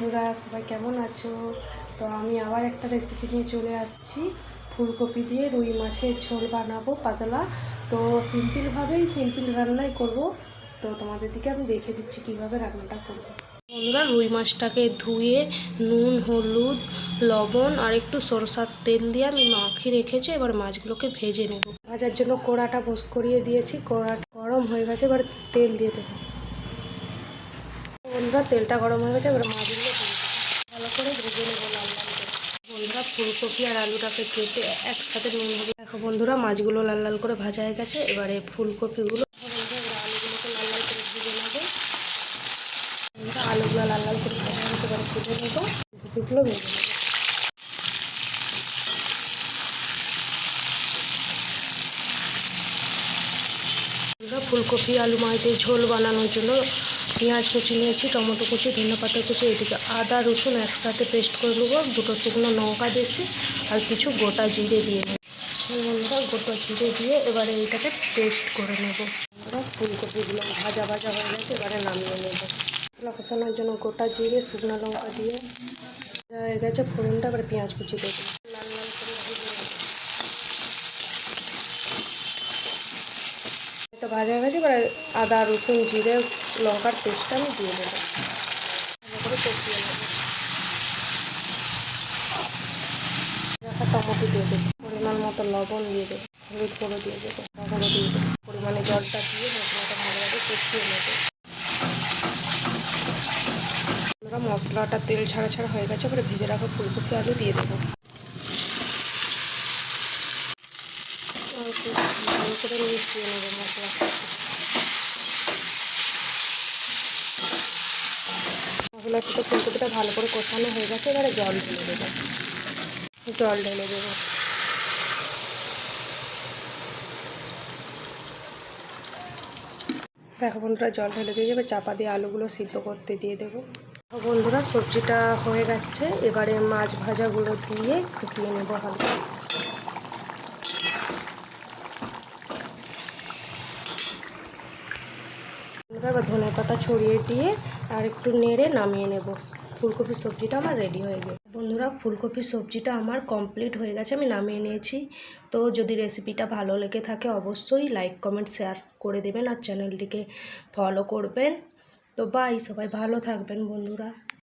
বন্ধুরা, সবাই কেমন আছো? তো আমি আবার একটা রেসিপি নিয়ে চলে আসছি। ফুলকপি দিয়ে রুই মাছের ঝোল বানাবো পাতলা। তো সিম্পল রান্নাই করব। তো তোমাদের দিকে আমি দেখে দিচ্ছি কিভাবে রান্নাটা করব। বন্ধুরা, রুই মাছটাকে ধুয়ে নুন, হলুদ, লবণ আর একটু সরষার তেল দিয়ে আমি মাখিয়ে রেখেছি। এবার মাছগুলোকে ভেজে নেব। ভাজার জন্য কড়াটা বস করিয়ে দিয়েছি। কড়াটা গরম হয়ে গেছে, এবার তেল দিয়ে দেবো। বন্ধুরা, তেলটা গরম হয়ে গেছে, এবার মাছগুলো ভালো করে ভেজে নেবো লাল লাল করে। বন্ধুরা, ফুলকপি আর আলুটাকে কেটে একসাথে নুন হবে। দেখো বন্ধুরা, মাছগুলো লাল লাল করে ভাজা হয়ে গেছে। এবারে ফুলকপিগুলো আলুগুলোকে লাল লাল করে ভেজে নেবো। বন্ধুরা, আলুগুলো লাল লাল করে ভাজা হয়েছে, এবারে তুলে নেবো। ফুলকপিগুলো ভেজে নেবো। ফুলকপি আলু মাছের ঝোল বানানোর জন্য পেঁয়াজ কুচি নিয়েছি, টমেটো কুচি, ধনেপাতা কুচি, এদিকে আদা রসুন একসাথে পেস্ট করে নেবো। দুটো শুকনো লঙ্কা দিয়েছি আর কিছু গোটা জিরে দিয়ে নেব। গোটা জিরে দিয়ে এবারে এইটাকে পেস্ট করে নেব। আমরা ফুলকপিগুলো ভাজা হয়ে গেছে, এবারে নামিয়ে নেব। মশলা কষানোর জন্য গোটা জিরে শুকনো লঙ্কা দিয়ে হয়ে গেছে ফোড়নটা, এবারে পেঁয়াজ কুচি দেবো। লাল লাল করে ভেজে নেব। এটা ভাজা হয়ে গেছে, এবার আদা রসুন জিরে লঙ্কার পেস্টটা আমি দিয়ে দেবো। ভালো করে কষিয়ে নেব। রাখা টমেটো দিয়ে দেবো। পরিমাণ মতো লবণ দিয়ে দেবো। হলুদ গুঁড়ো দিয়ে দেবো। গুঁড়ো দিয়ে দেবো। পরিমাণে জলটা দিয়ে মশলাটা ভালোভাবে কষিয়ে নেব। মশলাটা তেল ছাড়া হয়ে গেছে, এবারে ভেজে রাখা ফুলকপি আলু দিয়ে দেবো। ভালো করে মিশিয়ে নেবো মশলার সাথে ফুলকপিটা ভালো করে কষানো হয়ে গেছে, এবারে জল ঢেলে দেবো। দেখো বন্ধুরা, জল ঢেলে দিয়ে যাবে। চাপা দিয়ে আলুগুলো সিদ্ধ করতে দিয়ে দেবো। বন্ধুরা, সবজিটা হয়ে গেছে, এবারে মাছ ভাজাগুলো দিয়ে ফুটিয়ে নেবো হালকা। এবার ধনেপাতা ছড়িয়ে দিয়ে আর একটু নেড়ে নামিয়ে নেব। ফুলকপির সবজিটা আমার রেডি হয়ে গেছে। বন্ধুরা, ফুলকপির সবজিটা আমার কমপ্লিট হয়ে গেছে, আমি নামিয়ে নিয়েছি। তো যদি রেসিপিটা ভালো লেগে থাকে অবশ্যই লাইক কমেন্ট শেয়ার করে দেবেন আর চ্যানেলটিকে ফলো করবেন। তো বাই, সবাই ভালো থাকবেন বন্ধুরা।